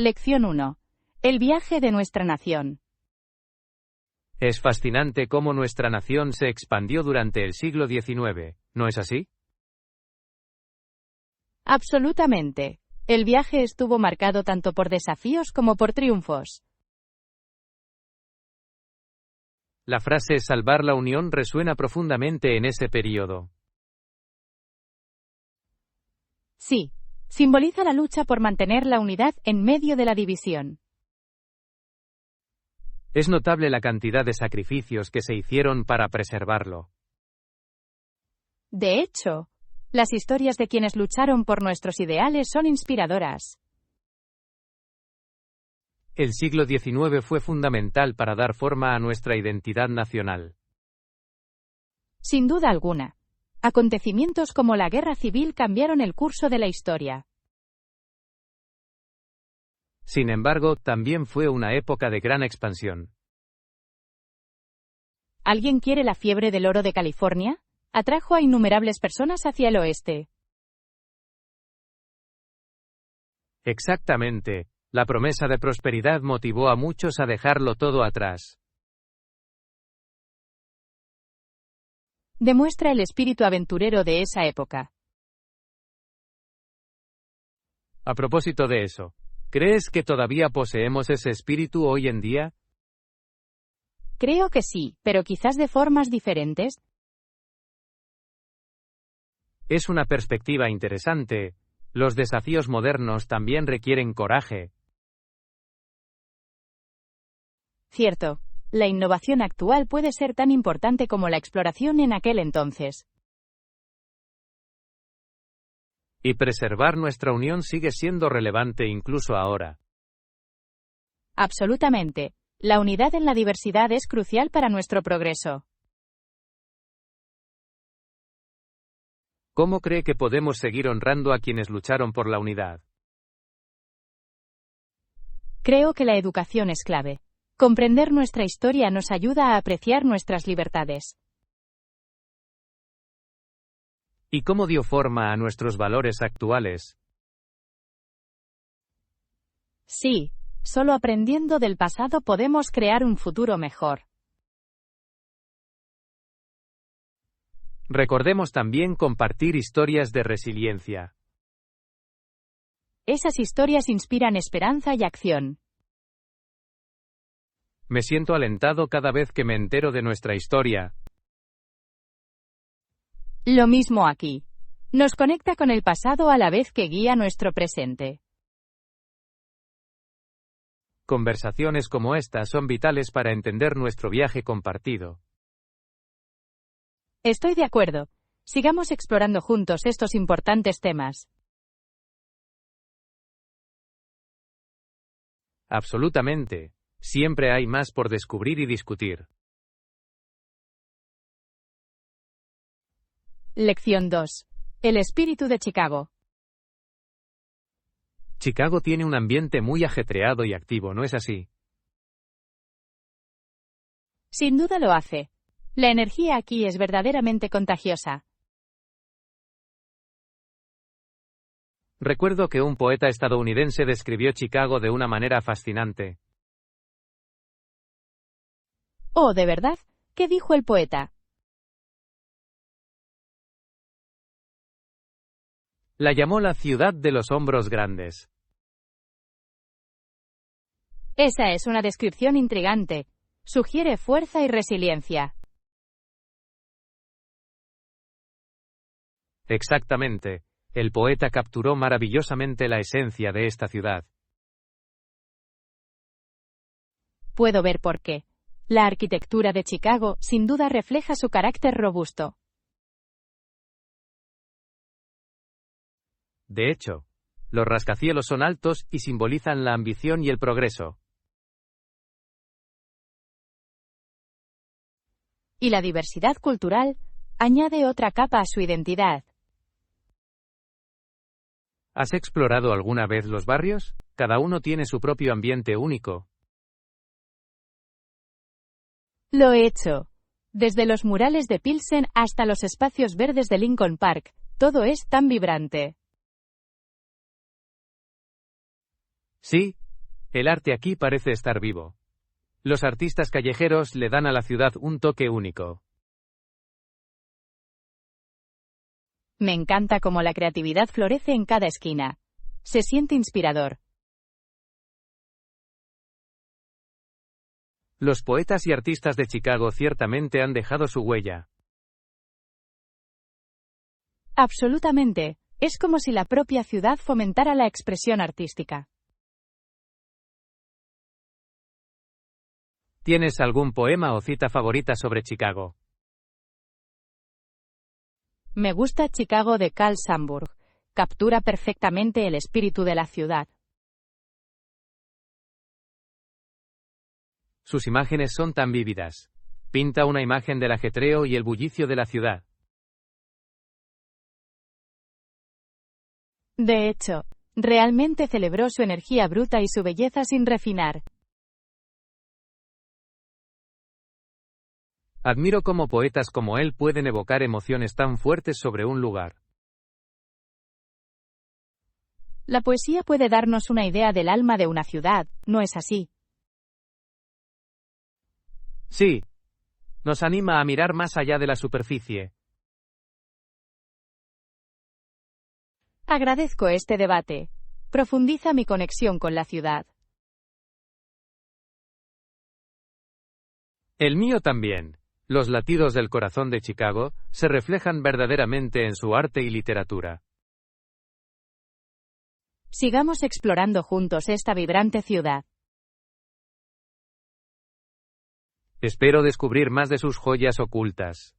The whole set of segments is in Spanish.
Lección 1. El viaje de nuestra nación. Es fascinante cómo nuestra nación se expandió durante el siglo XIX, ¿no es así? Absolutamente. El viaje estuvo marcado tanto por desafíos como por triunfos. La frase salvar la unión resuena profundamente en ese periodo. Sí, simboliza la lucha por mantener la unidad en medio de la división. Es notable la cantidad de sacrificios que se hicieron para preservarlo. De hecho, las historias de quienes lucharon por nuestros ideales son inspiradoras. El siglo XIX fue fundamental para dar forma a nuestra identidad nacional. Sin duda alguna. Acontecimientos como la Guerra Civil cambiaron el curso de la historia. Sin embargo, también fue una época de gran expansión. ¿Alguien quiere la fiebre del oro de California? Atrajo a innumerables personas hacia el oeste. Exactamente. La promesa de prosperidad motivó a muchos a dejarlo todo atrás. Demuestra el espíritu aventurero de esa época. A propósito de eso, ¿crees que todavía poseemos ese espíritu hoy en día? Creo que sí, pero quizás de formas diferentes. Es una perspectiva interesante. Los desafíos modernos también requieren coraje. Cierto, la innovación actual puede ser tan importante como la exploración en aquel entonces. Y preservar nuestra unión sigue siendo relevante incluso ahora. Absolutamente. La unidad en la diversidad es crucial para nuestro progreso. ¿Cómo cree que podemos seguir honrando a quienes lucharon por la unidad? Creo que la educación es clave. Comprender nuestra historia nos ayuda a apreciar nuestras libertades. ¿Y cómo dio forma a nuestros valores actuales? Sí, solo aprendiendo del pasado podemos crear un futuro mejor. Recordemos también compartir historias de resiliencia. Esas historias inspiran esperanza y acción. Me siento alentado cada vez que me entero de nuestra historia. Lo mismo aquí. Nos conecta con el pasado a la vez que guía nuestro presente. Conversaciones como esta son vitales para entender nuestro viaje compartido. Estoy de acuerdo. Sigamos explorando juntos estos importantes temas. Absolutamente. Siempre hay más por descubrir y discutir. Lección 2. El espíritu de Chicago. Chicago tiene un ambiente muy ajetreado y activo, ¿no es así? Sin duda lo hace. La energía aquí es verdaderamente contagiosa. Recuerdo que un poeta estadounidense describió Chicago de una manera fascinante. Oh, ¿de verdad? ¿Qué dijo el poeta? La llamó la ciudad de los hombros grandes. Esa es una descripción intrigante. Sugiere fuerza y resiliencia. Exactamente. El poeta capturó maravillosamente la esencia de esta ciudad. Puedo ver por qué. La arquitectura de Chicago, sin duda, refleja su carácter robusto. De hecho, los rascacielos son altos y simbolizan la ambición y el progreso. Y la diversidad cultural añade otra capa a su identidad. ¿Has explorado alguna vez los barrios? Cada uno tiene su propio ambiente único. Lo he hecho. Desde los murales de Pilsen hasta los espacios verdes de Lincoln Park, todo es tan vibrante. Sí, El arte aquí parece estar vivo. Los artistas callejeros le dan a la ciudad un toque único. Me encanta cómo la creatividad florece en cada esquina. Se siente inspirador. Los poetas y artistas de Chicago ciertamente han dejado su huella. Absolutamente. Es como si la propia ciudad fomentara la expresión artística. ¿Tienes algún poema o cita favorita sobre Chicago? Me gusta Chicago de Carl Sandburg. Captura perfectamente el espíritu de la ciudad. Sus imágenes son tan vívidas. Pinta una imagen del ajetreo y el bullicio de la ciudad. De hecho, realmente celebró su energía bruta y su belleza sin refinar. Admiro cómo poetas como él pueden evocar emociones tan fuertes sobre un lugar. La poesía puede darnos una idea del alma de una ciudad, ¿no es así? Sí. Nos anima a mirar más allá de la superficie. Agradezco este debate. Profundiza mi conexión con la ciudad. El mío también. Los latidos del corazón de Chicago se reflejan verdaderamente en su arte y literatura. Sigamos explorando juntos esta vibrante ciudad. Espero descubrir más de sus joyas ocultas.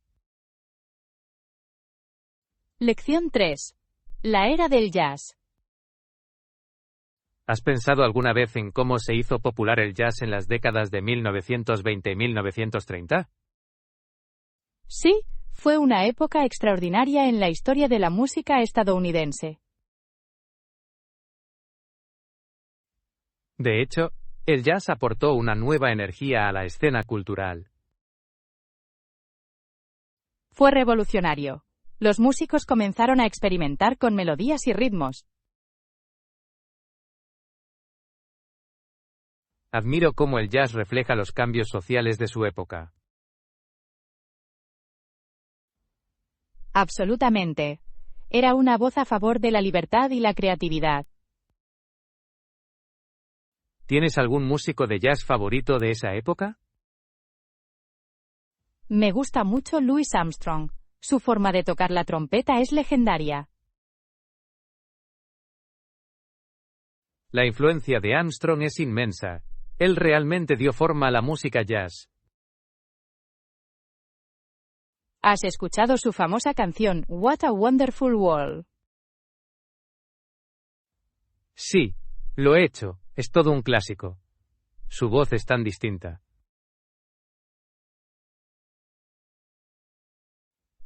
Lección 3. La era del jazz. ¿Has pensado alguna vez en cómo se hizo popular el jazz en las décadas de 1920 y 1930? Sí, fue una época extraordinaria en la historia de la música estadounidense. De hecho, el jazz aportó una nueva energía a la escena cultural. Fue revolucionario. Los músicos comenzaron a experimentar con melodías y ritmos. Admiro cómo el jazz refleja los cambios sociales de su época. Absolutamente. Era una voz a favor de la libertad y la creatividad. ¿Tienes algún músico de jazz favorito de esa época? Me gusta mucho Louis Armstrong. Su forma de tocar la trompeta es legendaria. La influencia de Armstrong es inmensa. Él realmente dio forma a la música jazz. ¿Has escuchado su famosa canción What a Wonderful World? Sí, lo he hecho. Es todo un clásico. Su voz es tan distinta.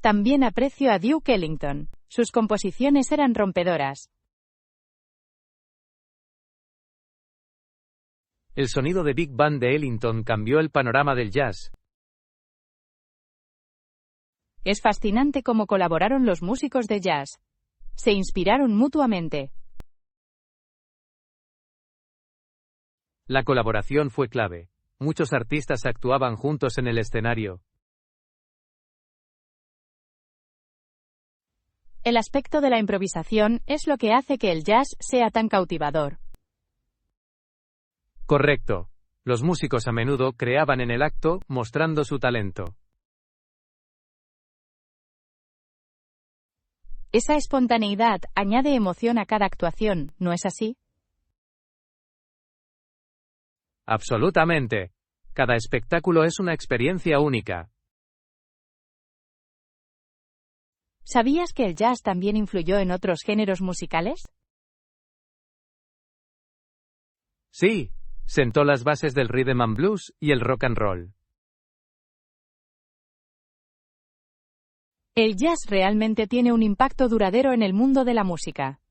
También aprecio a Duke Ellington. Sus composiciones eran rompedoras. El sonido de Big Band de Ellington cambió el panorama del jazz. Es fascinante cómo colaboraron los músicos de jazz. Se inspiraron mutuamente. La colaboración fue clave. Muchos artistas actuaban juntos en el escenario. El aspecto de la improvisación es lo que hace que el jazz sea tan cautivador. Correcto. Los músicos a menudo creaban en el acto, mostrando su talento. Esa espontaneidad añade emoción a cada actuación, ¿no es así? Absolutamente. Cada espectáculo es una experiencia única. ¿Sabías que el jazz también influyó en otros géneros musicales? Sí, sentó las bases del rhythm and blues y el rock and roll. El jazz realmente tiene un impacto duradero en el mundo de la música.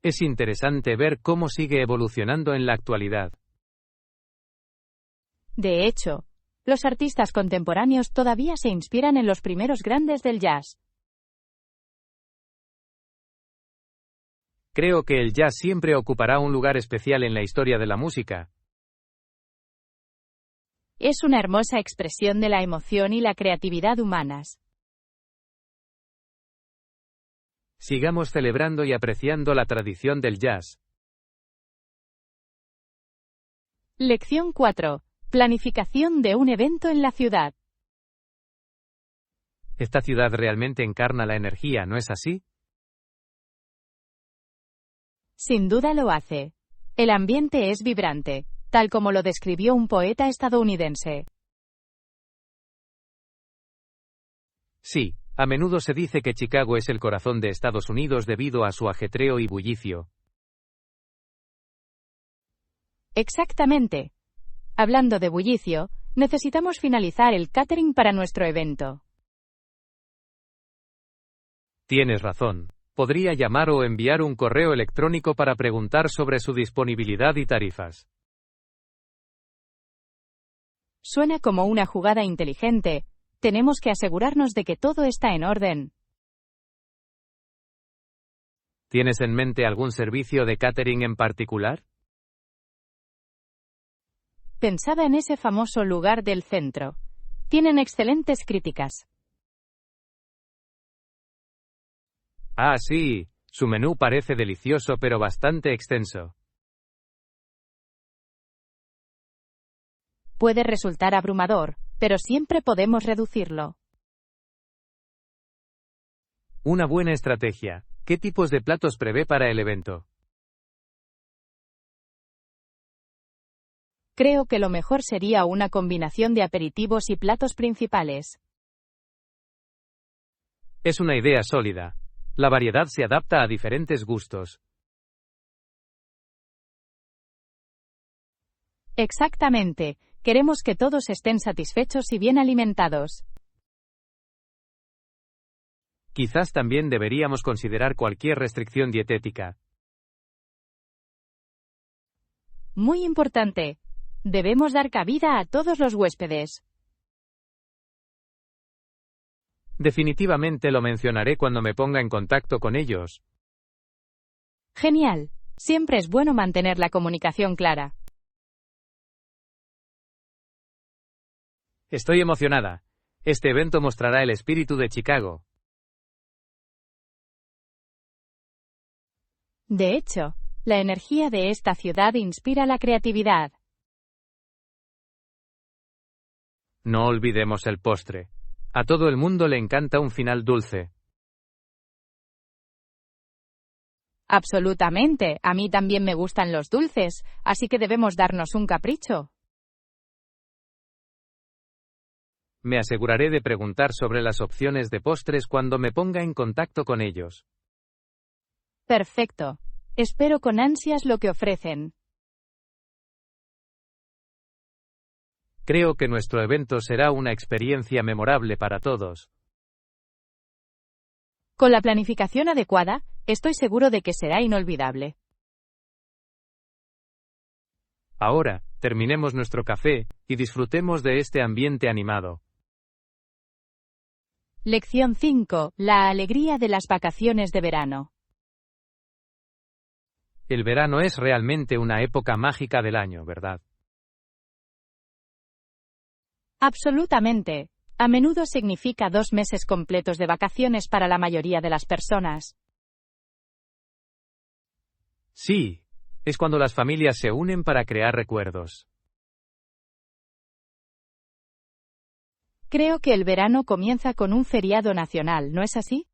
Es interesante ver cómo sigue evolucionando en la actualidad. De hecho, los artistas contemporáneos todavía se inspiran en los primeros grandes del jazz. Creo que el jazz siempre ocupará un lugar especial en la historia de la música. Es una hermosa expresión de la emoción y la creatividad humanas. Sigamos celebrando y apreciando la tradición del jazz. Lección 4. Planificación de un evento en la ciudad. Esta ciudad realmente encarna la energía, ¿no es así? Sin duda lo hace. El ambiente es vibrante, tal como lo describió un poeta estadounidense. Sí, a menudo se dice que Chicago es el corazón de Estados Unidos debido a su ajetreo y bullicio. Exactamente. Hablando de bullicio, necesitamos finalizar el catering para nuestro evento. Tienes razón. Podría llamar o enviar un correo electrónico para preguntar sobre su disponibilidad y tarifas. Suena como una jugada inteligente. Tenemos que asegurarnos de que todo está en orden. ¿Tienes en mente algún servicio de catering en particular? Pensaba en ese famoso lugar del centro. Tienen excelentes críticas. Ah, sí, su menú parece delicioso pero bastante extenso. Puede resultar abrumador, pero siempre podemos reducirlo. Una buena estrategia. ¿Qué tipos de platos prevé para el evento? Creo que lo mejor sería una combinación de aperitivos y platos principales. Es una idea sólida. La variedad se adapta a diferentes gustos. Exactamente. Queremos que todos estén satisfechos y bien alimentados. Quizás también deberíamos considerar cualquier restricción dietética. Muy importante. Debemos dar cabida a todos los huéspedes. Definitivamente lo mencionaré cuando me ponga en contacto con ellos. Genial. Siempre es bueno mantener la comunicación clara. Estoy emocionada. Este evento mostrará el espíritu de Chicago. De hecho, la energía de esta ciudad inspira la creatividad. No olvidemos el postre. A todo el mundo le encanta un final dulce. Absolutamente. A mí también me gustan los dulces, así que debemos darnos un capricho. Me aseguraré de preguntar sobre las opciones de postres cuando me ponga en contacto con ellos. Perfecto. Espero con ansias lo que ofrecen. Creo que nuestro evento será una experiencia memorable para todos. Con la planificación adecuada, estoy seguro de que será inolvidable. Ahora, terminemos nuestro café y disfrutemos de este ambiente animado. Lección 5. La alegría de las vacaciones de verano. El verano es realmente una época mágica del año, ¿verdad? Absolutamente. A menudo significa 2 meses completos de vacaciones para la mayoría de las personas. Sí, es cuando las familias se unen para crear recuerdos. Creo que el verano comienza con un feriado nacional, ¿no es así?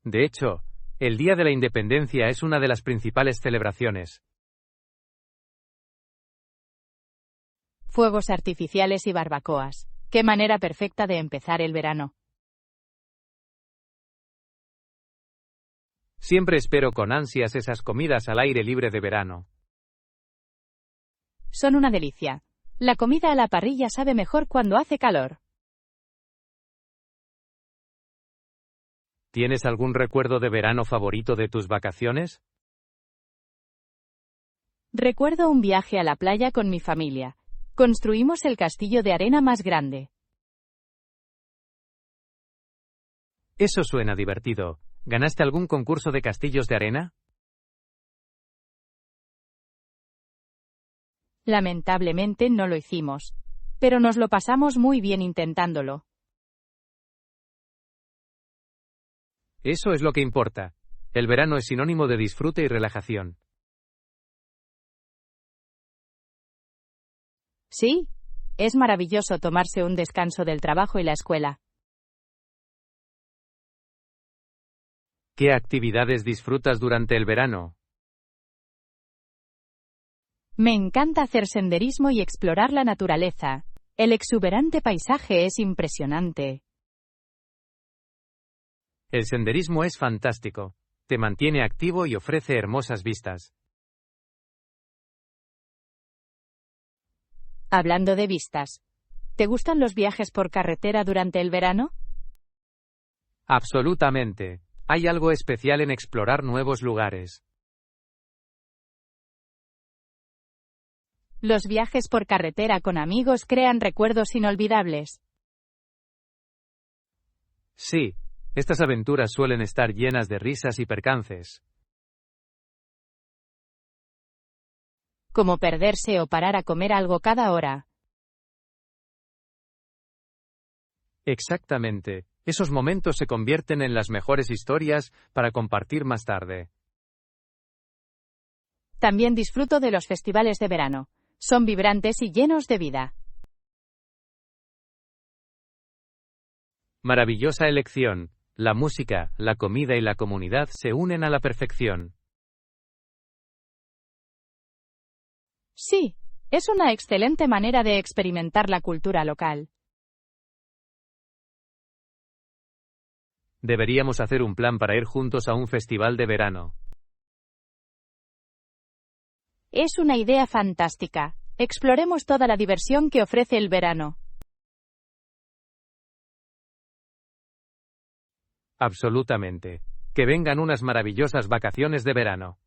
De hecho, el Día de la Independencia es una de las principales celebraciones. Fuegos artificiales y barbacoas. Qué manera perfecta de empezar el verano. Siempre espero con ansias esas comidas al aire libre de verano. Son una delicia. La comida a la parrilla sabe mejor cuando hace calor. ¿Tienes algún recuerdo de verano favorito de tus vacaciones? Recuerdo un viaje a la playa con mi familia. Construimos el castillo de arena más grande. Eso suena divertido. ¿Ganaste algún concurso de castillos de arena? Lamentablemente no lo hicimos, pero nos lo pasamos muy bien intentándolo. Eso es lo que importa. El verano es sinónimo de disfrute y relajación. Sí, es maravilloso tomarse un descanso del trabajo y la escuela. ¿Qué actividades disfrutas durante el verano? Me encanta hacer senderismo y explorar la naturaleza. El exuberante paisaje es impresionante. El senderismo es fantástico. Te mantiene activo y ofrece hermosas vistas. Hablando de vistas, ¿te gustan los viajes por carretera durante el verano? Absolutamente. Hay algo especial en explorar nuevos lugares. Los viajes por carretera con amigos crean recuerdos inolvidables. Sí, estas aventuras suelen estar llenas de risas y percances. Como perderse o parar a comer algo cada hora. Exactamente. Esos momentos se convierten en las mejores historias para compartir más tarde. También disfruto de los festivales de verano. Son vibrantes y llenos de vida. Maravillosa elección. La música, la comida y la comunidad se unen a la perfección. Sí, es una excelente manera de experimentar la cultura local. Deberíamos hacer un plan para ir juntos a un festival de verano. Es una idea fantástica. Exploremos toda la diversión que ofrece el verano. Absolutamente. Que vengan unas maravillosas vacaciones de verano.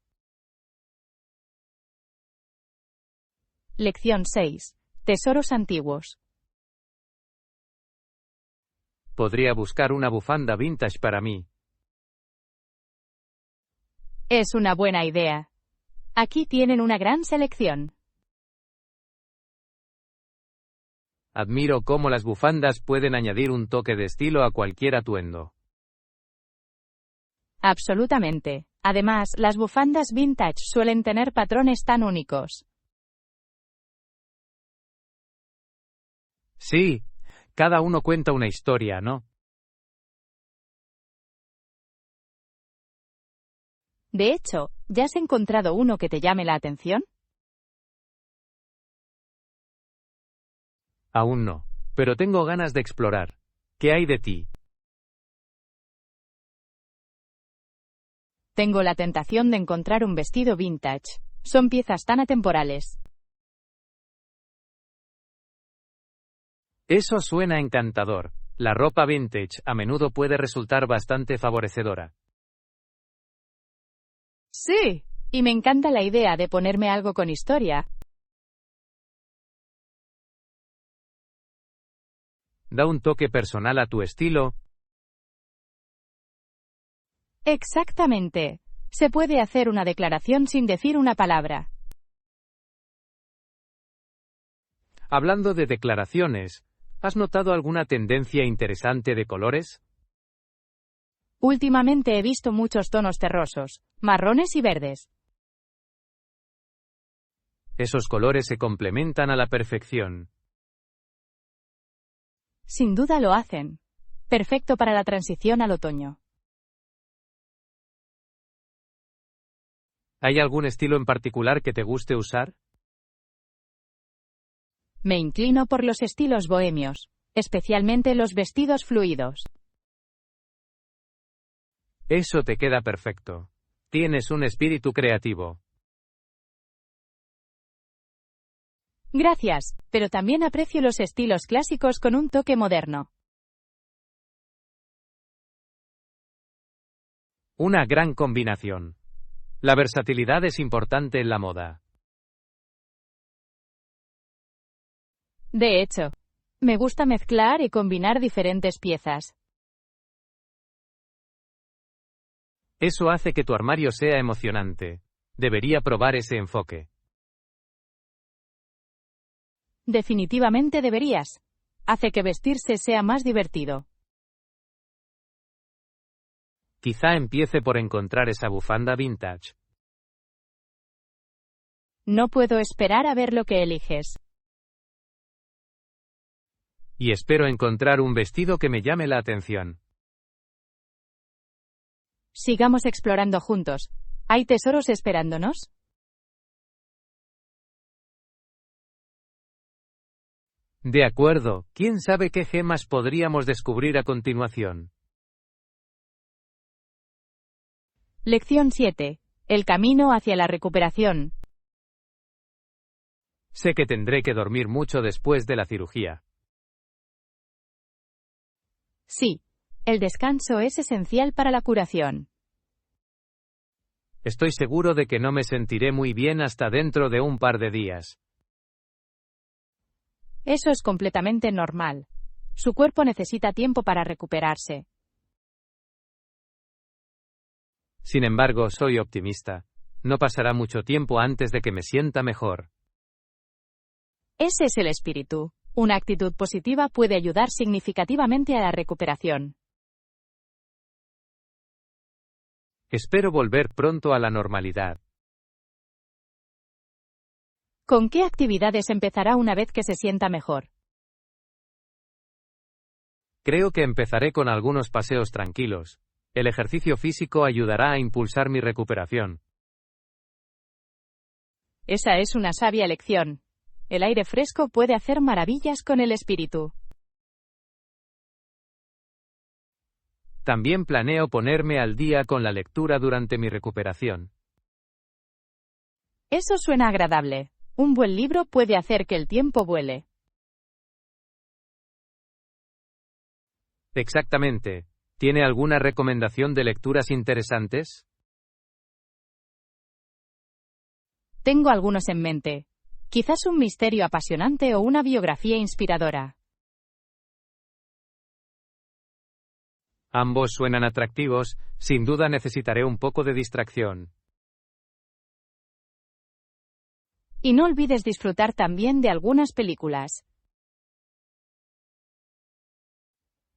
Lección 6. Tesoros antiguos. Podría buscar una bufanda vintage para mí. Es una buena idea. Aquí tienen una gran selección. Admiro cómo las bufandas pueden añadir un toque de estilo a cualquier atuendo. Absolutamente. Además, las bufandas vintage suelen tener patrones tan únicos. Sí, cada uno cuenta una historia, ¿no? De hecho, ¿ya has encontrado uno que te llame la atención? Aún no, pero tengo ganas de explorar. ¿Qué hay de ti? Tengo la tentación de encontrar un vestido vintage. Son piezas tan atemporales. Eso suena encantador. La ropa vintage a menudo puede resultar bastante favorecedora. Sí, y me encanta la idea de ponerme algo con historia. Da un toque personal a tu estilo. Exactamente. Se puede hacer una declaración sin decir una palabra. Hablando de declaraciones, ¿has notado alguna tendencia interesante de colores? Últimamente he visto muchos tonos terrosos, marrones y verdes. Esos colores se complementan a la perfección. Sin duda lo hacen. Perfecto para la transición al otoño. ¿Hay algún estilo en particular que te guste usar? Me inclino por los estilos bohemios, especialmente los vestidos fluidos. Eso te queda perfecto. Tienes un espíritu creativo. Gracias, pero también aprecio los estilos clásicos con un toque moderno. Una gran combinación. La versatilidad es importante en la moda. De hecho, me gusta mezclar y combinar diferentes piezas. Eso hace que tu armario sea emocionante. Debería probar ese enfoque. Definitivamente deberías. Hace que vestirse sea más divertido. Quizá empiece por encontrar esa bufanda vintage. No puedo esperar a ver lo que eliges. Y espero encontrar un vestido que me llame la atención. Sigamos explorando juntos. ¿Hay tesoros esperándonos? De acuerdo, ¿quién sabe qué gemas podríamos descubrir a continuación? Lección 7. El camino hacia la recuperación. Sé que tendré que dormir mucho después de la cirugía. Sí, el descanso es esencial para la curación. Estoy seguro de que no me sentiré muy bien hasta dentro de un par de días. Eso es completamente normal. Su cuerpo necesita tiempo para recuperarse. Sin embargo, soy optimista. No pasará mucho tiempo antes de que me sienta mejor. Ese es el espíritu. Una actitud positiva puede ayudar significativamente a la recuperación. Espero volver pronto a la normalidad. ¿Con qué actividades empezará una vez que se sienta mejor? Creo que empezaré con algunos paseos tranquilos. El ejercicio físico ayudará a impulsar mi recuperación. Esa es una sabia elección. El aire fresco puede hacer maravillas con el espíritu. También planeo ponerme al día con la lectura durante mi recuperación. Eso suena agradable. Un buen libro puede hacer que el tiempo vuele. Exactamente. ¿Tiene alguna recomendación de lecturas interesantes? Tengo algunos en mente. Quizás un misterio apasionante o una biografía inspiradora. Ambos suenan atractivos, sin duda necesitaré un poco de distracción. Y no olvides disfrutar también de algunas películas.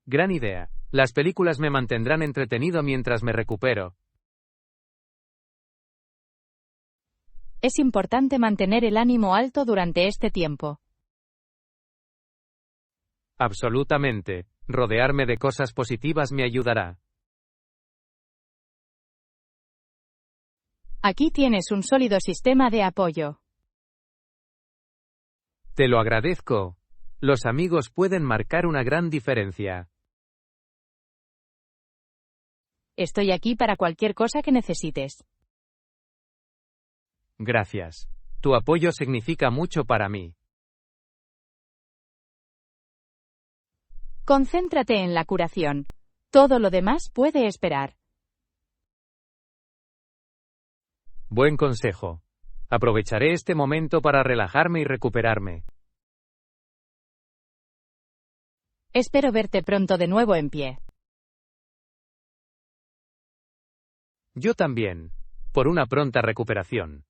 Gran idea. Las películas me mantendrán entretenido mientras me recupero. Es importante mantener el ánimo alto durante este tiempo. Absolutamente. Rodearme de cosas positivas me ayudará. Aquí tienes un sólido sistema de apoyo. Te lo agradezco. Los amigos pueden marcar una gran diferencia. Estoy aquí para cualquier cosa que necesites. Gracias. Tu apoyo significa mucho para mí. Concéntrate en la curación. Todo lo demás puede esperar. Buen consejo. Aprovecharé este momento para relajarme y recuperarme. Espero verte pronto de nuevo en pie. Yo también. Por una pronta recuperación.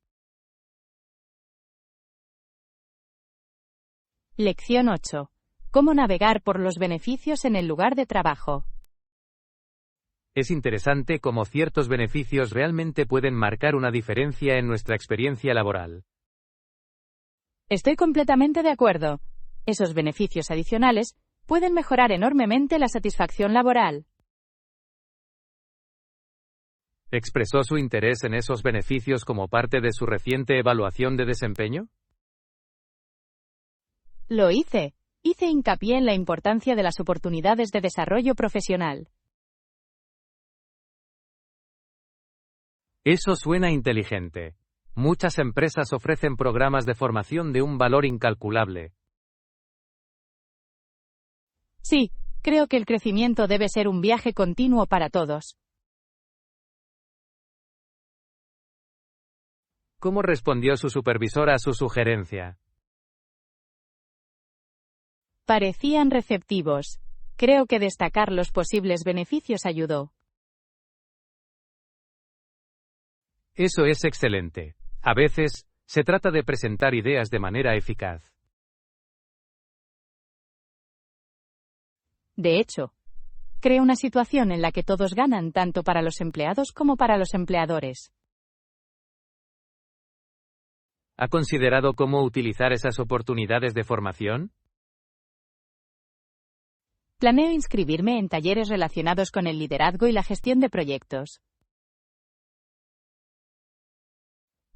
Lección 8. ¿Cómo navegar por los beneficios en el lugar de trabajo? Es interesante cómo ciertos beneficios realmente pueden marcar una diferencia en nuestra experiencia laboral. Estoy completamente de acuerdo. Esos beneficios adicionales pueden mejorar enormemente la satisfacción laboral. ¿Expresó su interés en esos beneficios como parte de su reciente evaluación de desempeño? Lo hice. Hice hincapié en la importancia de las oportunidades de desarrollo profesional. Eso suena inteligente. Muchas empresas ofrecen programas de formación de un valor incalculable. Sí, creo que el crecimiento debe ser un viaje continuo para todos. ¿Cómo respondió su supervisora a su sugerencia? Parecían receptivos. Creo que destacar los posibles beneficios ayudó. Eso es excelente. A veces, se trata de presentar ideas de manera eficaz. De hecho, crea una situación en la que todos ganan tanto para los empleados como para los empleadores. ¿Ha considerado cómo utilizar esas oportunidades de formación? Planeo inscribirme en talleres relacionados con el liderazgo y la gestión de proyectos.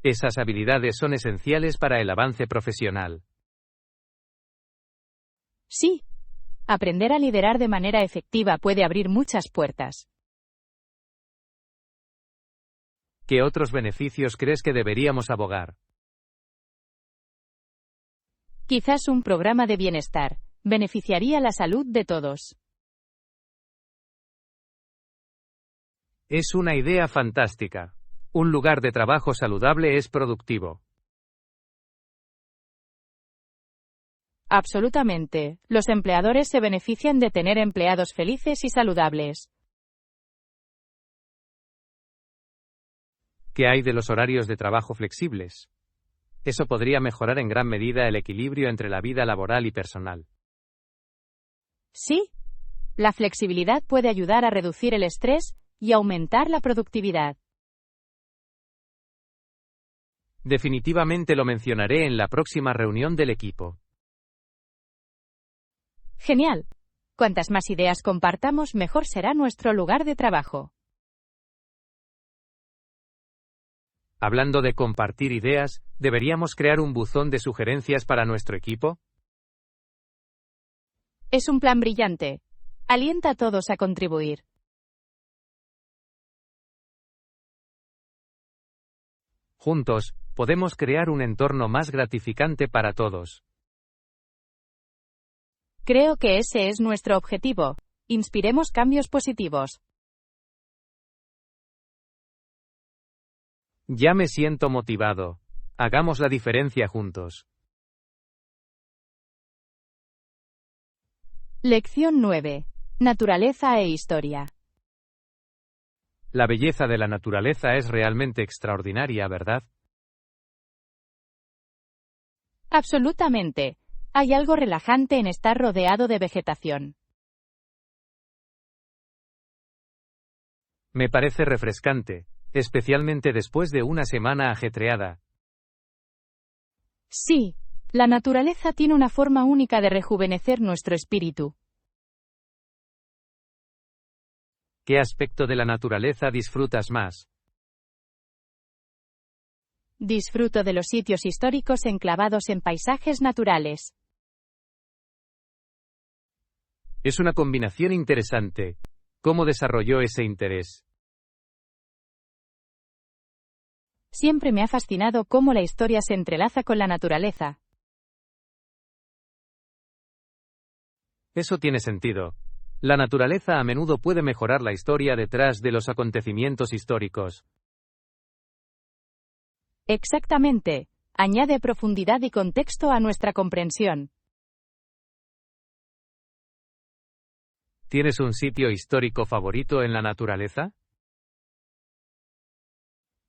Esas habilidades son esenciales para el avance profesional. Sí, aprender a liderar de manera efectiva puede abrir muchas puertas. ¿Qué otros beneficios crees que deberíamos abogar? Quizás un programa de bienestar beneficiaría la salud de todos. Es una idea fantástica. Un lugar de trabajo saludable es productivo. Absolutamente. Los empleadores se benefician de tener empleados felices y saludables. ¿Qué hay de los horarios de trabajo flexibles? Eso podría mejorar en gran medida el equilibrio entre la vida laboral y personal. Sí, la flexibilidad puede ayudar a reducir el estrés y aumentar la productividad. Definitivamente lo mencionaré en la próxima reunión del equipo. Genial. Cuantas más ideas compartamos, mejor será nuestro lugar de trabajo. Hablando de compartir ideas, ¿deberíamos crear un buzón de sugerencias para nuestro equipo? Es un plan brillante. Alienta a todos a contribuir. Juntos, podemos crear un entorno más gratificante para todos. Creo que ese es nuestro objetivo. Inspiremos cambios positivos. Ya me siento motivado. Hagamos la diferencia juntos. Lección 9. Naturaleza e historia. La belleza de la naturaleza es realmente extraordinaria, ¿verdad? Absolutamente. Hay algo relajante en estar rodeado de vegetación. Me parece refrescante, especialmente después de una semana ajetreada. Sí, la naturaleza tiene una forma única de rejuvenecer nuestro espíritu. ¿Qué aspecto de la naturaleza disfrutas más? Disfruto de los sitios históricos enclavados en paisajes naturales. Es una combinación interesante. ¿Cómo desarrolló ese interés? Siempre me ha fascinado cómo la historia se entrelaza con la naturaleza. Eso tiene sentido. La naturaleza a menudo puede mejorar la historia detrás de los acontecimientos históricos. Exactamente. Añade profundidad y contexto a nuestra comprensión. ¿Tienes un sitio histórico favorito en la naturaleza?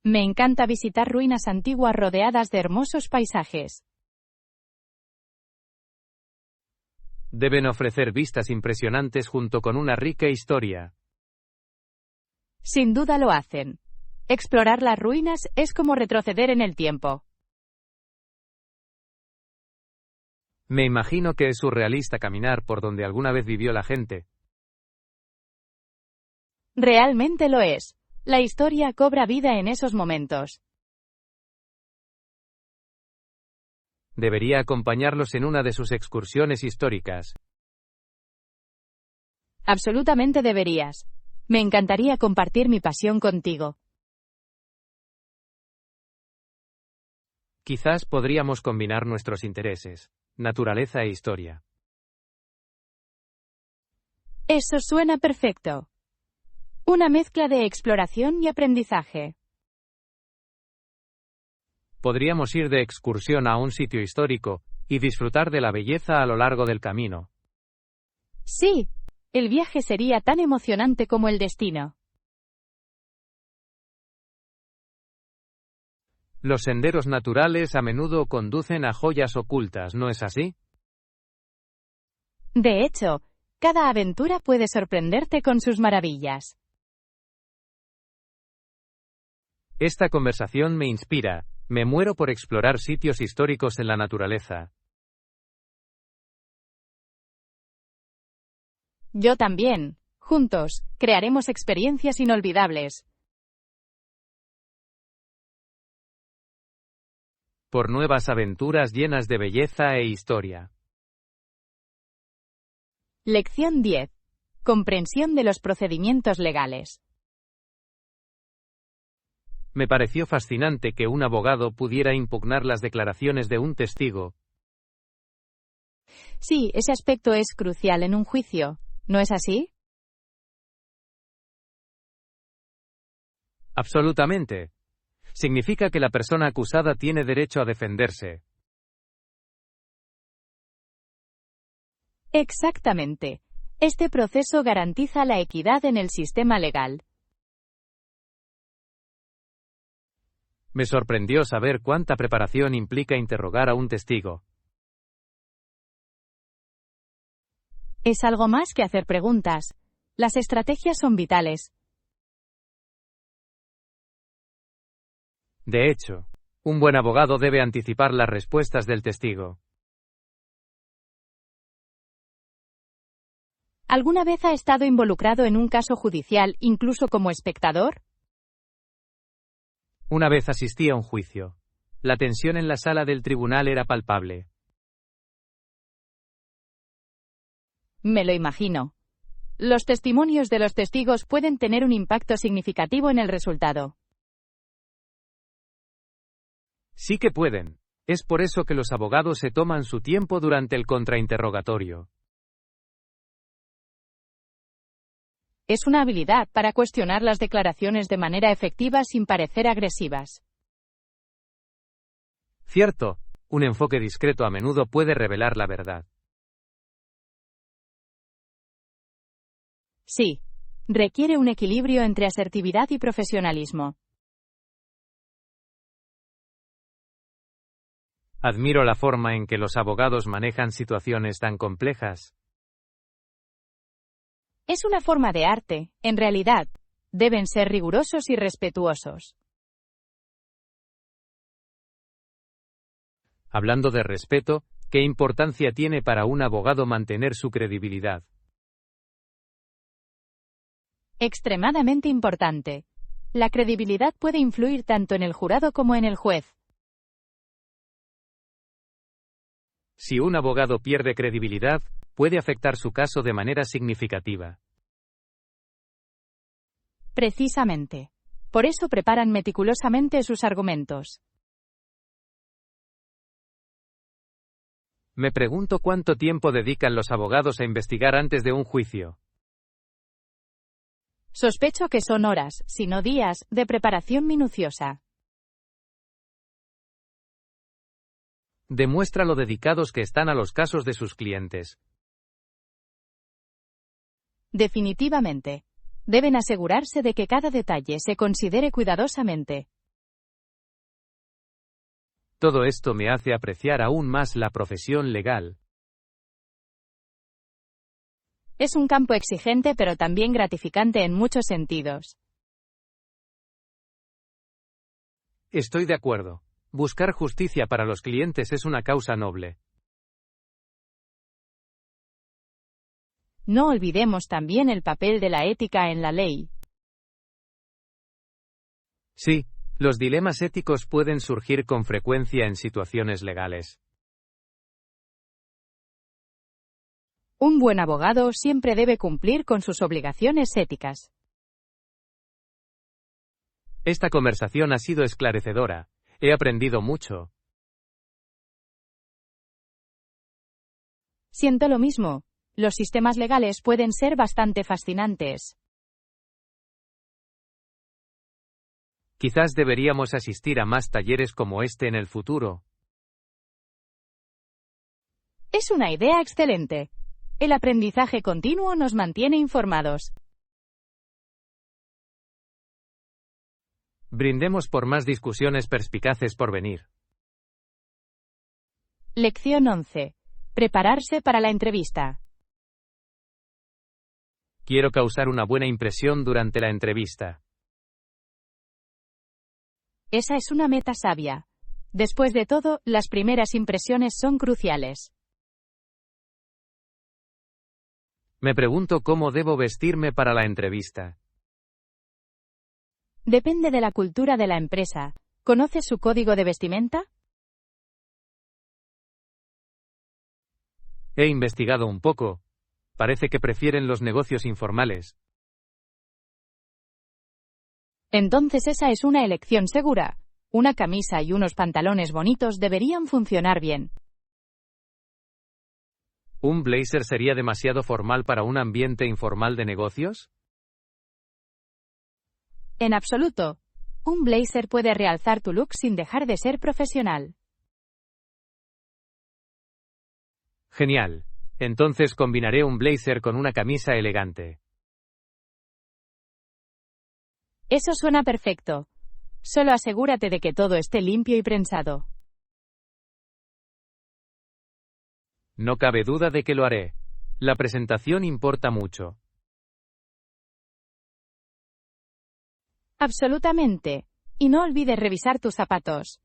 Me encanta visitar ruinas antiguas rodeadas de hermosos paisajes. Deben ofrecer vistas impresionantes junto con una rica historia. Sin duda lo hacen. Explorar las ruinas es como retroceder en el tiempo. Me imagino que es surrealista caminar por donde alguna vez vivió la gente. Realmente lo es. La historia cobra vida en esos momentos. Debería acompañarlos en una de sus excursiones históricas. Absolutamente deberías. Me encantaría compartir mi pasión contigo. Quizás podríamos combinar nuestros intereses, naturaleza e historia. Eso suena perfecto. Una mezcla de exploración y aprendizaje. Podríamos ir de excursión a un sitio histórico y disfrutar de la belleza a lo largo del camino. Sí, el viaje sería tan emocionante como el destino. Los senderos naturales a menudo conducen a joyas ocultas, ¿no es así? De hecho, cada aventura puede sorprenderte con sus maravillas. Esta conversación me inspira, me muero por explorar sitios históricos en la naturaleza. Yo también. Juntos, crearemos experiencias inolvidables. Por nuevas aventuras llenas de belleza e historia. Lección 10. Comprensión de los procedimientos legales. Me pareció fascinante que un abogado pudiera impugnar las declaraciones de un testigo. Sí, ese aspecto es crucial en un juicio, ¿no es así? Absolutamente. Significa que la persona acusada tiene derecho a defenderse. Exactamente. Este proceso garantiza la equidad en el sistema legal. Me sorprendió saber cuánta preparación implica interrogar a un testigo. Es algo más que hacer preguntas. Las estrategias son vitales. De hecho, un buen abogado debe anticipar las respuestas del testigo. ¿Alguna vez ha estado involucrado en un caso judicial, incluso como espectador? Una vez asistí a un juicio. La tensión en la sala del tribunal era palpable. Me lo imagino. Los testimonios de los testigos pueden tener un impacto significativo en el resultado. Sí que pueden. Es por eso que los abogados se toman su tiempo durante el contrainterrogatorio. Es una habilidad para cuestionar las declaraciones de manera efectiva sin parecer agresivas. Cierto, un enfoque discreto a menudo puede revelar la verdad. Sí, requiere un equilibrio entre asertividad y profesionalismo. Admiro la forma en que los abogados manejan situaciones tan complejas. Es una forma de arte, en realidad. Deben ser rigurosos y respetuosos. Hablando de respeto, ¿qué importancia tiene para un abogado mantener su credibilidad? Extremadamente importante. La credibilidad puede influir tanto en el jurado como en el juez. Si un abogado pierde credibilidad, puede afectar su caso de manera significativa. Precisamente. Por eso preparan meticulosamente sus argumentos. Me pregunto cuánto tiempo dedican los abogados a investigar antes de un juicio. Sospecho que son horas, si no días, de preparación minuciosa. Demuestra lo dedicados que están a los casos de sus clientes. Definitivamente. Deben asegurarse de que cada detalle se considere cuidadosamente. Todo esto me hace apreciar aún más la profesión legal. Es un campo exigente pero también gratificante en muchos sentidos. Estoy de acuerdo. Buscar justicia para los clientes es una causa noble. No olvidemos también el papel de la ética en la ley. Sí, los dilemas éticos pueden surgir con frecuencia en situaciones legales. Un buen abogado siempre debe cumplir con sus obligaciones éticas. Esta conversación ha sido esclarecedora. He aprendido mucho. Siento lo mismo. Los sistemas legales pueden ser bastante fascinantes. Quizás deberíamos asistir a más talleres como este en el futuro. Es una idea excelente. El aprendizaje continuo nos mantiene informados. Brindemos por más discusiones perspicaces por venir. Lección 11. Prepararse para la entrevista. Quiero causar una buena impresión durante la entrevista. Esa es una meta sabia. Después de todo, las primeras impresiones son cruciales. Me pregunto cómo debo vestirme para la entrevista. Depende de la cultura de la empresa. ¿Conoces su código de vestimenta? He investigado un poco. Parece que prefieren los negocios informales. Entonces esa es una elección segura. Una camisa y unos pantalones bonitos deberían funcionar bien. ¿Un blazer sería demasiado formal para un ambiente informal de negocios? En absoluto. Un blazer puede realzar tu look sin dejar de ser profesional. Genial. Entonces combinaré un blazer con una camisa elegante. Eso suena perfecto. Solo asegúrate de que todo esté limpio y prensado. No cabe duda de que lo haré. La presentación importa mucho. Absolutamente. Y no olvides revisar tus zapatos.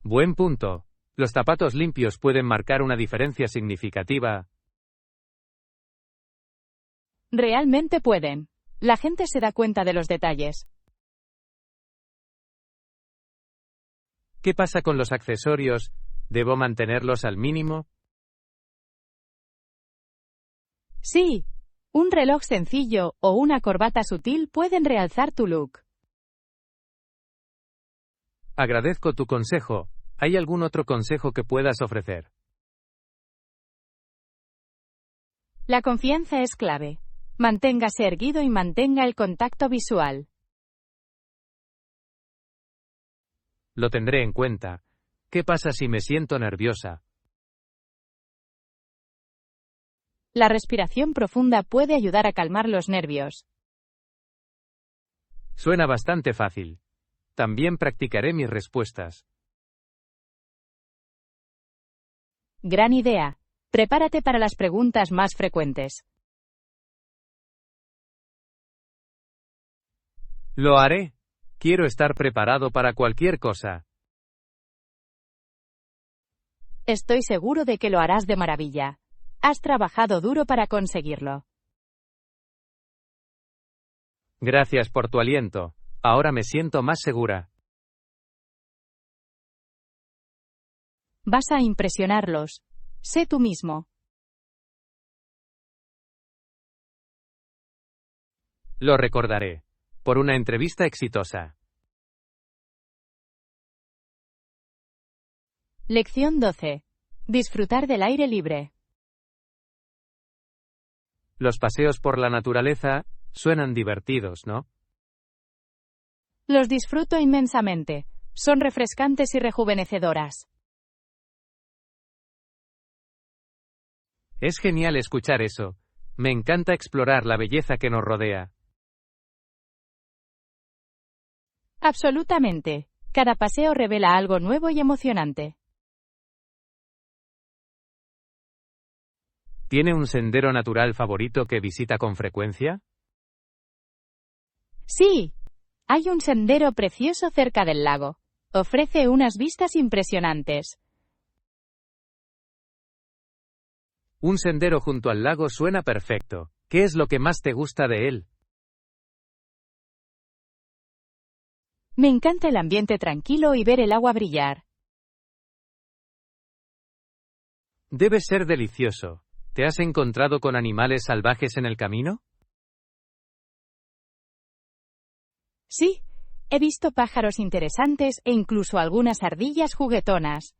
Buen punto. Los zapatos limpios pueden marcar una diferencia significativa. Realmente pueden. La gente se da cuenta de los detalles. ¿Qué pasa con los accesorios? ¿Debo mantenerlos al mínimo? Sí. Un reloj sencillo o una corbata sutil pueden realzar tu look. Agradezco tu consejo. ¿Hay algún otro consejo que puedas ofrecer? La confianza es clave. Manténgase erguido y mantenga el contacto visual. Lo tendré en cuenta. ¿Qué pasa si me siento nerviosa? La respiración profunda puede ayudar a calmar los nervios. Suena bastante fácil. También practicaré mis respuestas. Gran idea. Prepárate para las preguntas más frecuentes. Lo haré. Quiero estar preparado para cualquier cosa. Estoy seguro de que lo harás de maravilla. Has trabajado duro para conseguirlo. Gracias por tu aliento. Ahora me siento más segura. Vas a impresionarlos. Sé tú mismo. Lo recordaré. Por una entrevista exitosa. Lección 12. Disfrutar del aire libre. Los paseos por la naturaleza suenan divertidos, ¿no? Los disfruto inmensamente. Son refrescantes y rejuvenecedoras. Es genial escuchar eso. Me encanta explorar la belleza que nos rodea. Absolutamente. Cada paseo revela algo nuevo y emocionante. ¿Tiene un sendero natural favorito que visita con frecuencia? Sí. Hay un sendero precioso cerca del lago. Ofrece unas vistas impresionantes. Un sendero junto al lago suena perfecto. ¿Qué es lo que más te gusta de él? Me encanta el ambiente tranquilo y ver el agua brillar. Debe ser delicioso. ¿Te has encontrado con animales salvajes en el camino? Sí, he visto pájaros interesantes e incluso algunas ardillas juguetonas.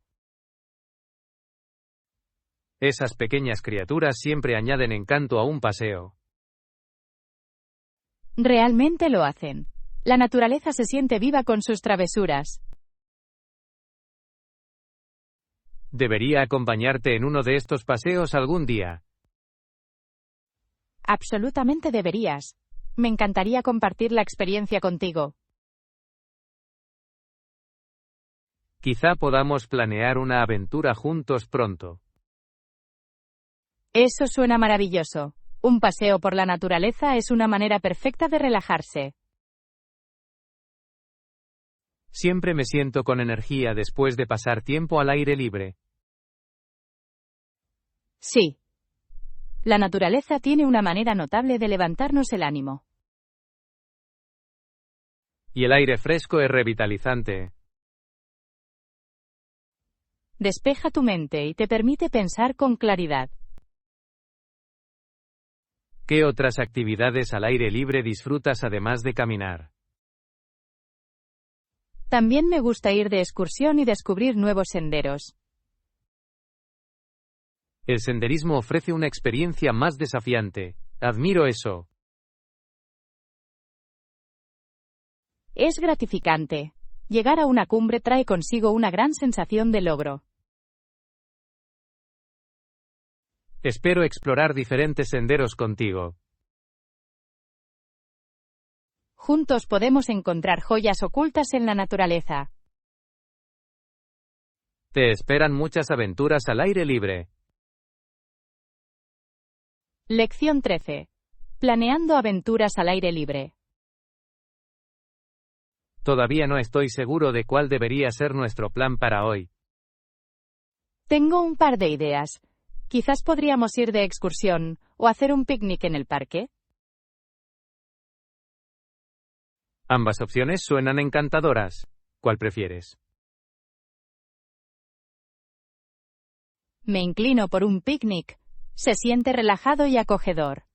Esas pequeñas criaturas siempre añaden encanto a un paseo. Realmente lo hacen. La naturaleza se siente viva con sus travesuras. Debería acompañarte en uno de estos paseos algún día. Absolutamente deberías. Me encantaría compartir la experiencia contigo. Quizá podamos planear una aventura juntos pronto. Eso suena maravilloso. Un paseo por la naturaleza es una manera perfecta de relajarse. Siempre me siento con energía después de pasar tiempo al aire libre. Sí. La naturaleza tiene una manera notable de levantarnos el ánimo. Y el aire fresco es revitalizante. Despeja tu mente y te permite pensar con claridad. ¿Qué otras actividades al aire libre disfrutas además de caminar? También me gusta ir de excursión y descubrir nuevos senderos. El senderismo ofrece una experiencia más desafiante. Admiro eso. Es gratificante. Llegar a una cumbre trae consigo una gran sensación de logro. Espero explorar diferentes senderos contigo. Juntos podemos encontrar joyas ocultas en la naturaleza. Te esperan muchas aventuras al aire libre. Lección 13. Planeando aventuras al aire libre. Todavía no estoy seguro de cuál debería ser nuestro plan para hoy. Tengo un par de ideas. Quizás podríamos ir de excursión, o hacer un picnic en el parque. Ambas opciones suenan encantadoras. ¿Cuál prefieres? Me inclino por un picnic. Se siente relajado y acogedor.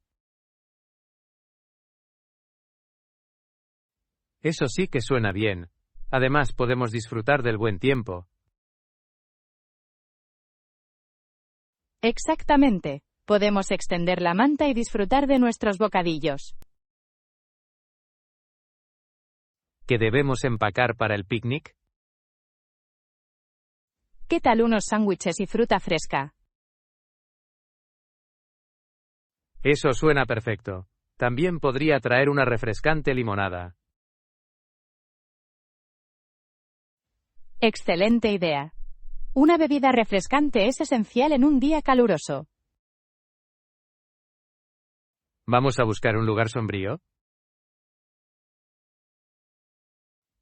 Eso sí que suena bien. Además, podemos disfrutar del buen tiempo. Exactamente. Podemos extender la manta y disfrutar de nuestros bocadillos. ¿Qué debemos empacar para el picnic? ¿Qué tal unos sándwiches y fruta fresca? Eso suena perfecto. También podría traer una refrescante limonada. Excelente idea. Una bebida refrescante es esencial en un día caluroso. ¿Vamos a buscar un lugar sombrío?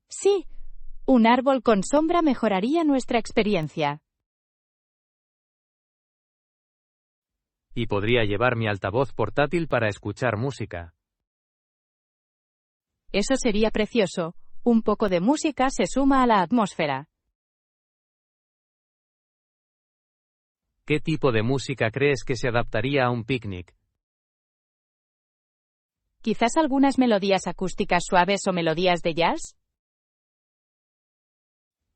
Sí. Un árbol con sombra mejoraría nuestra experiencia. Y podría llevar mi altavoz portátil para escuchar música. Eso sería precioso. Un poco de música se suma a la atmósfera. ¿Qué tipo de música crees que se adaptaría a un picnic? ¿Quizás algunas melodías acústicas suaves o melodías de jazz?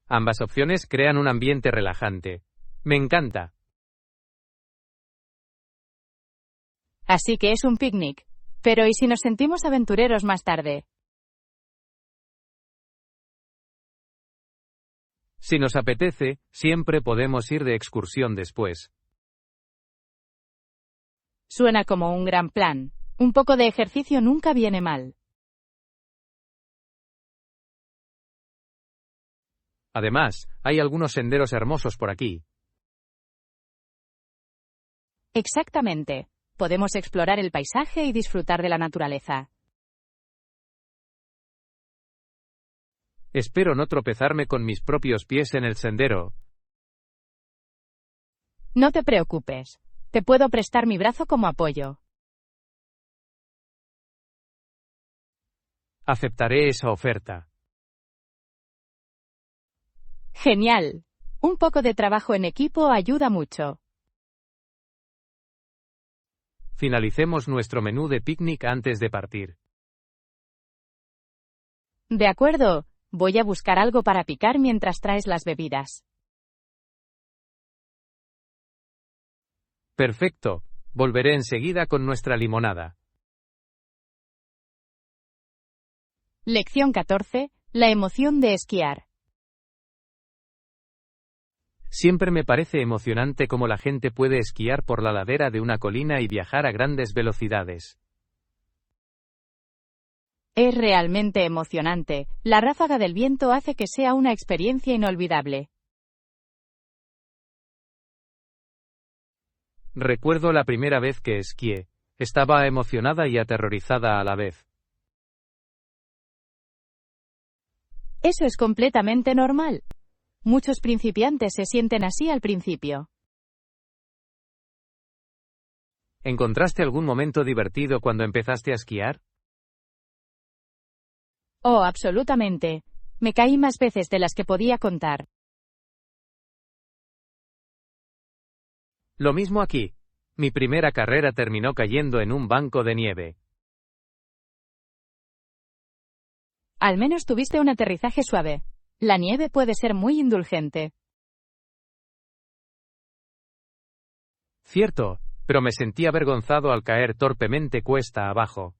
Ambas opciones crean un ambiente relajante. Me encanta. Así que es un picnic. Pero ¿y si nos sentimos aventureros más tarde? Si nos apetece, siempre podemos ir de excursión después. Suena como un gran plan. Un poco de ejercicio nunca viene mal. Además, hay algunos senderos hermosos por aquí. Exactamente. Podemos explorar el paisaje y disfrutar de la naturaleza. Espero no tropezarme con mis propios pies en el sendero. No te preocupes. Te puedo prestar mi brazo como apoyo. Aceptaré esa oferta. Genial. Un poco de trabajo en equipo ayuda mucho. Finalicemos nuestro menú de picnic antes de partir. De acuerdo. Voy a buscar algo para picar mientras traes las bebidas. Perfecto. Volveré enseguida con nuestra limonada. Lección 14. La emoción de esquiar. Siempre me parece emocionante cómo la gente puede esquiar por la ladera de una colina y viajar a grandes velocidades. Es realmente emocionante. La ráfaga del viento hace que sea una experiencia inolvidable. Recuerdo la primera vez que esquié. Estaba emocionada y aterrorizada a la vez. Eso es completamente normal. Muchos principiantes se sienten así al principio. ¿Encontraste algún momento divertido cuando empezaste a esquiar? Oh, absolutamente. Me caí más veces de las que podía contar. Lo mismo aquí. Mi primera carrera terminó cayendo en un banco de nieve. Al menos tuviste un aterrizaje suave. La nieve puede ser muy indulgente. Cierto, pero me sentí avergonzado al caer torpemente cuesta abajo.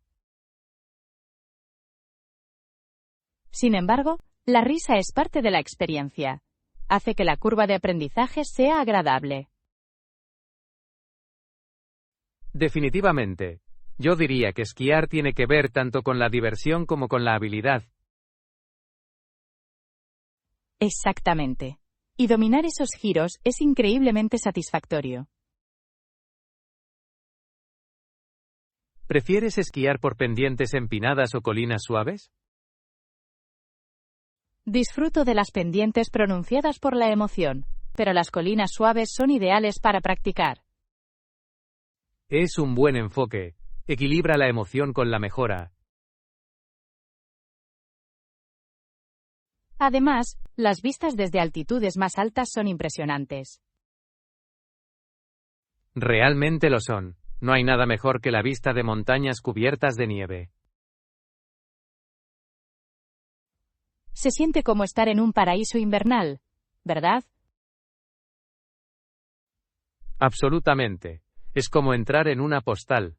Sin embargo, la risa es parte de la experiencia. Hace que la curva de aprendizaje sea agradable. Definitivamente. Yo diría que esquiar tiene que ver tanto con la diversión como con la habilidad. Exactamente. Y dominar esos giros es increíblemente satisfactorio. ¿Prefieres esquiar por pendientes empinadas o colinas suaves? Disfruto de las pendientes pronunciadas por la emoción, pero las colinas suaves son ideales para practicar. Es un buen enfoque. Equilibra la emoción con la mejora. Además, las vistas desde altitudes más altas son impresionantes. Realmente lo son. No hay nada mejor que la vista de montañas cubiertas de nieve. Se siente como estar en un paraíso invernal, ¿verdad? Absolutamente. Es como entrar en una postal.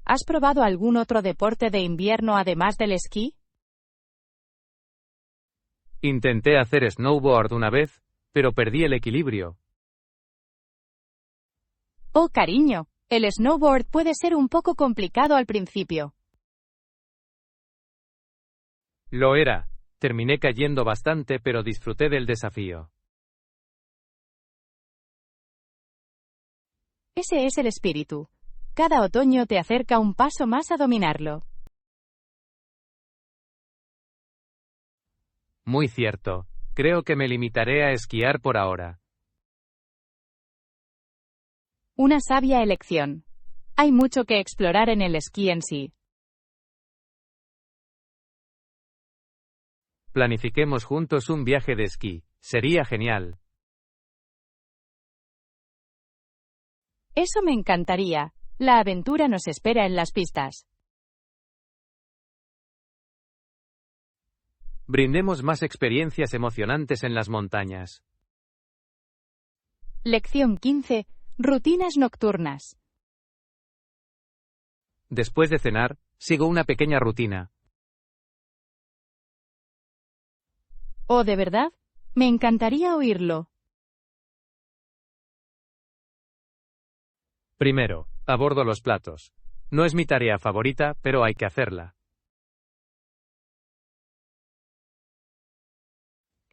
¿Has probado algún otro deporte de invierno además del esquí? Intenté hacer snowboard una vez, pero perdí el equilibrio. Oh, cariño, el snowboard puede ser un poco complicado al principio. Lo era. Terminé cayendo bastante, pero disfruté del desafío. Ese es el espíritu. Cada otoño te acerca un paso más a dominarlo. Muy cierto. Creo que me limitaré a esquiar por ahora. Una sabia elección. Hay mucho que explorar en el esquí en sí. Planifiquemos juntos un viaje de esquí. Sería genial. Eso me encantaría. La aventura nos espera en las pistas. Brindemos más experiencias emocionantes en las montañas. Lección 15. Rutinas nocturnas. Después de cenar, sigo una pequeña rutina. Oh, ¿de verdad? Me encantaría oírlo. Primero, abordo los platos. No es mi tarea favorita, pero hay que hacerla.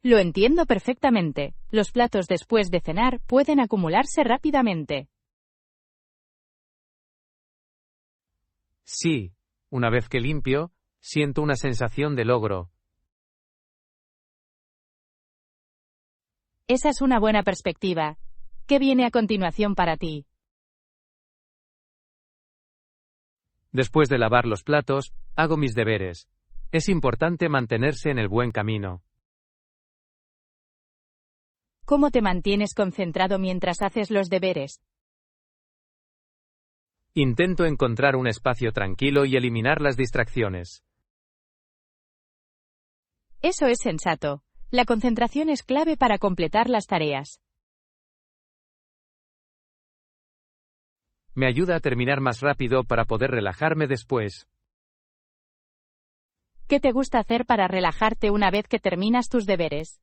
Lo entiendo perfectamente. Los platos después de cenar pueden acumularse rápidamente. Sí, una vez que limpio, siento una sensación de logro. Esa es una buena perspectiva. ¿Qué viene a continuación para ti? Después de lavar los platos, hago mis deberes. Es importante mantenerse en el buen camino. ¿Cómo te mantienes concentrado mientras haces los deberes? Intento encontrar un espacio tranquilo y eliminar las distracciones. Eso es sensato. La concentración es clave para completar las tareas. Me ayuda a terminar más rápido para poder relajarme después. ¿Qué te gusta hacer para relajarte una vez que terminas tus deberes?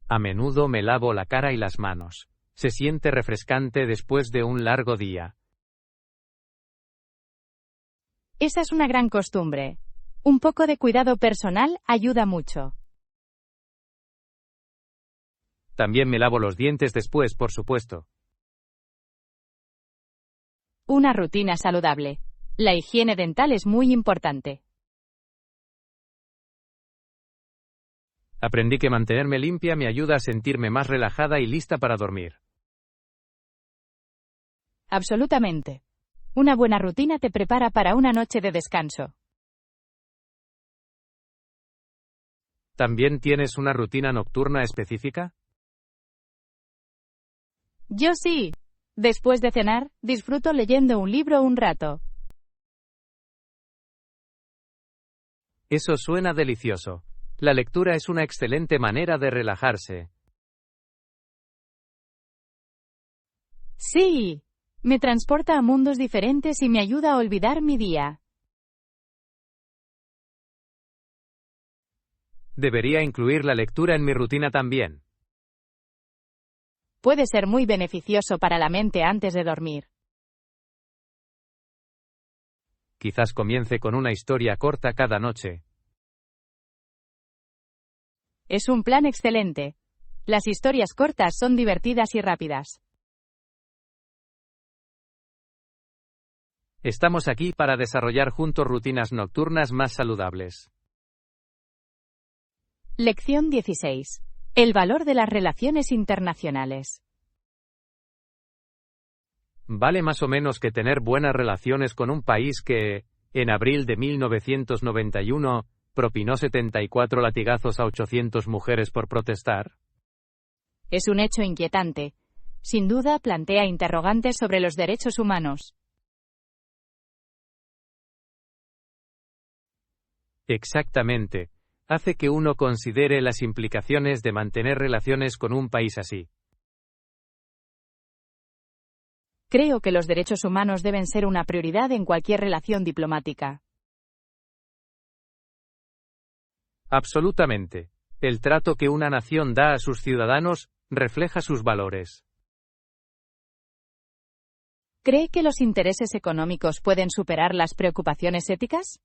A menudo me lavo la cara y las manos. Se siente refrescante después de un largo día. Esa es una gran costumbre. Un poco de cuidado personal ayuda mucho. También me lavo los dientes después, por supuesto. Una rutina saludable. La higiene dental es muy importante. Aprendí que mantenerme limpia me ayuda a sentirme más relajada y lista para dormir. Absolutamente. Una buena rutina te prepara para una noche de descanso. ¿También tienes una rutina nocturna específica? Yo sí. Después de cenar, disfruto leyendo un libro un rato. Eso suena delicioso. La lectura es una excelente manera de relajarse. Sí. Me transporta a mundos diferentes y me ayuda a olvidar mi día. Debería incluir la lectura en mi rutina también. Puede ser muy beneficioso para la mente antes de dormir. Quizás comience con una historia corta cada noche. Es un plan excelente. Las historias cortas son divertidas y rápidas. Estamos aquí para desarrollar juntos rutinas nocturnas más saludables. Lección 16. El valor de las relaciones internacionales. Vale más o menos que tener buenas relaciones con un país que, en abril de 1991, propinó 74 latigazos a 800 mujeres por protestar. Es un hecho inquietante. Sin duda, plantea interrogantes sobre los derechos humanos. Exactamente. Hace que uno considere las implicaciones de mantener relaciones con un país así. Creo que los derechos humanos deben ser una prioridad en cualquier relación diplomática. Absolutamente. El trato que una nación da a sus ciudadanos refleja sus valores. ¿Cree que los intereses económicos pueden superar las preocupaciones éticas?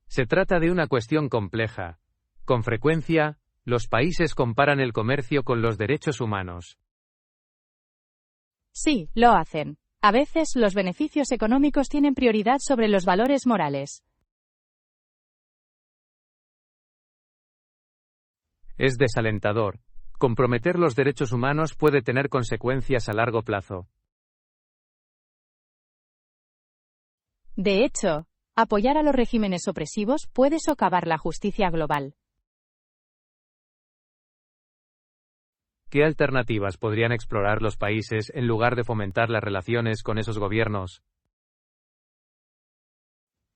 Se trata de una cuestión compleja. Con frecuencia, los países comparan el comercio con los derechos humanos. Sí, lo hacen. A veces, los beneficios económicos tienen prioridad sobre los valores morales. Es desalentador. Comprometer los derechos humanos puede tener consecuencias a largo plazo. De hecho, apoyar a los regímenes opresivos puede socavar la justicia global. ¿Qué alternativas podrían explorar los países en lugar de fomentar las relaciones con esos gobiernos?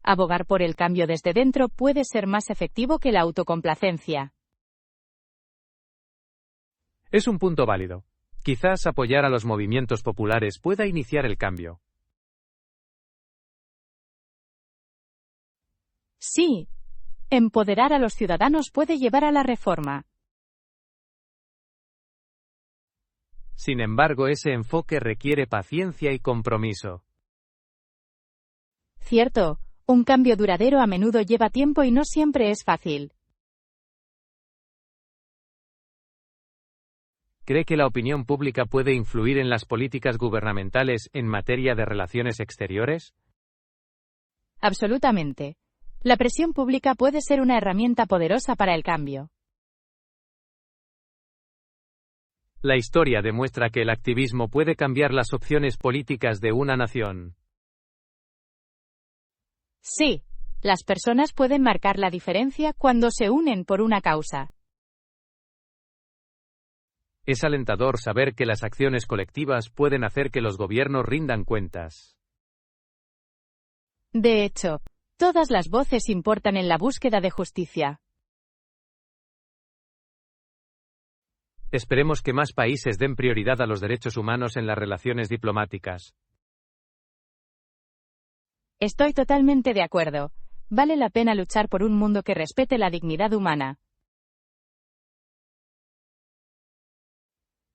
Abogar por el cambio desde dentro puede ser más efectivo que la autocomplacencia. Es un punto válido. Quizás apoyar a los movimientos populares pueda iniciar el cambio. Sí. Empoderar a los ciudadanos puede llevar a la reforma. Sin embargo, ese enfoque requiere paciencia y compromiso. Cierto, un cambio duradero a menudo lleva tiempo y no siempre es fácil. ¿Cree que la opinión pública puede influir en las políticas gubernamentales en materia de relaciones exteriores? Absolutamente. La presión pública puede ser una herramienta poderosa para el cambio. La historia demuestra que el activismo puede cambiar las opciones políticas de una nación. Sí, las personas pueden marcar la diferencia cuando se unen por una causa. Es alentador saber que las acciones colectivas pueden hacer que los gobiernos rindan cuentas. De hecho, todas las voces importan en la búsqueda de justicia. Esperemos que más países den prioridad a los derechos humanos en las relaciones diplomáticas. Estoy totalmente de acuerdo. Vale la pena luchar por un mundo que respete la dignidad humana.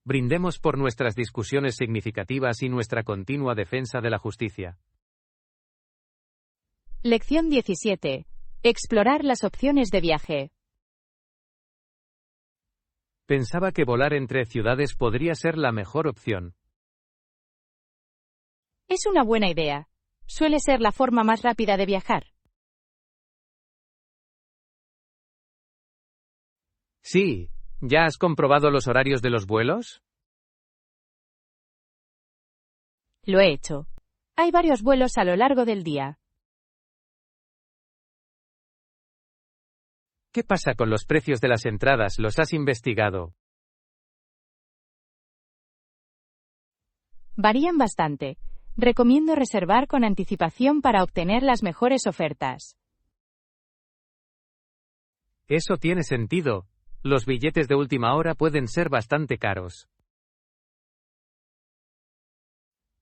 Brindemos por nuestras discusiones significativas y nuestra continua defensa de la justicia. Lección 17. Explorar las opciones de viaje. Pensaba que volar entre ciudades podría ser la mejor opción. Es una buena idea. Suele ser la forma más rápida de viajar. Sí, ¿ya has comprobado los horarios de los vuelos? Lo he hecho. Hay varios vuelos a lo largo del día. ¿Qué pasa con los precios de las entradas? ¿Los has investigado? Varían bastante. Recomiendo reservar con anticipación para obtener las mejores ofertas. Eso tiene sentido. Los billetes de última hora pueden ser bastante caros.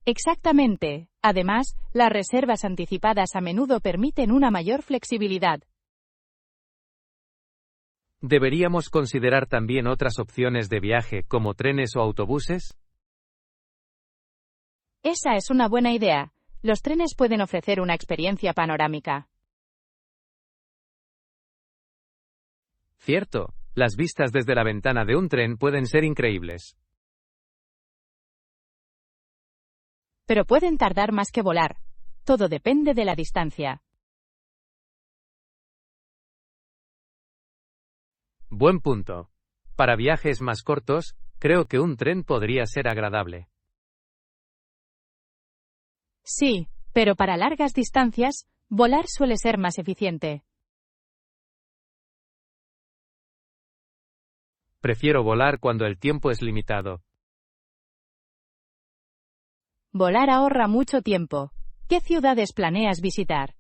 Exactamente. Además, las reservas anticipadas a menudo permiten una mayor flexibilidad. ¿Deberíamos considerar también otras opciones de viaje, como trenes o autobuses? Esa es una buena idea. Los trenes pueden ofrecer una experiencia panorámica. Cierto, las vistas desde la ventana de un tren pueden ser increíbles. Pero pueden tardar más que volar. Todo depende de la distancia. Buen punto. Para viajes más cortos, creo que un tren podría ser agradable. Sí, pero para largas distancias, volar suele ser más eficiente. Prefiero volar cuando el tiempo es limitado. Volar ahorra mucho tiempo. ¿Qué ciudades planeas visitar?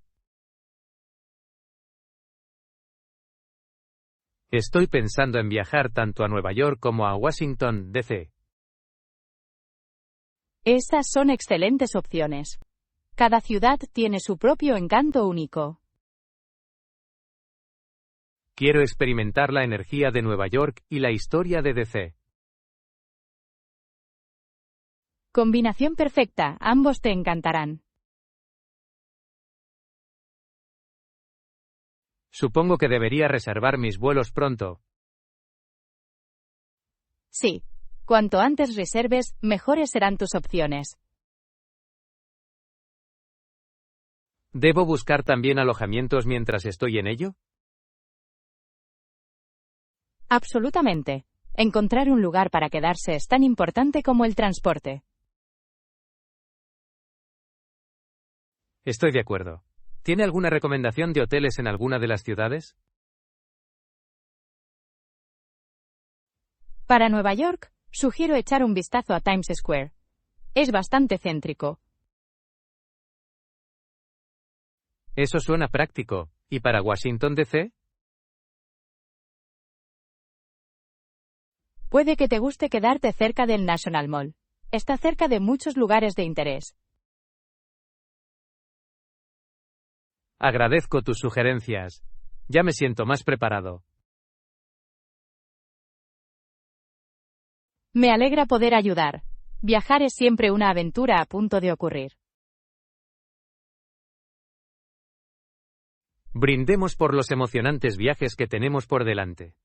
Estoy pensando en viajar tanto a Nueva York como a Washington, D.C. Esas son excelentes opciones. Cada ciudad tiene su propio encanto único. Quiero experimentar la energía de Nueva York y la historia de D.C. Combinación perfecta, ambos te encantarán. Supongo que debería reservar mis vuelos pronto. Sí. Cuanto antes reserves, mejores serán tus opciones. ¿Debo buscar también alojamientos mientras estoy en ello? Absolutamente. Encontrar un lugar para quedarse es tan importante como el transporte. Estoy de acuerdo. ¿Tiene alguna recomendación de hoteles en alguna de las ciudades? Para Nueva York, sugiero echar un vistazo a Times Square. Es bastante céntrico. Eso suena práctico. ¿Y para Washington, D.C.? Puede que te guste quedarte cerca del National Mall. Está cerca de muchos lugares de interés. Agradezco tus sugerencias. Ya me siento más preparado. Me alegra poder ayudar. Viajar es siempre una aventura a punto de ocurrir. Brindemos por los emocionantes viajes que tenemos por delante.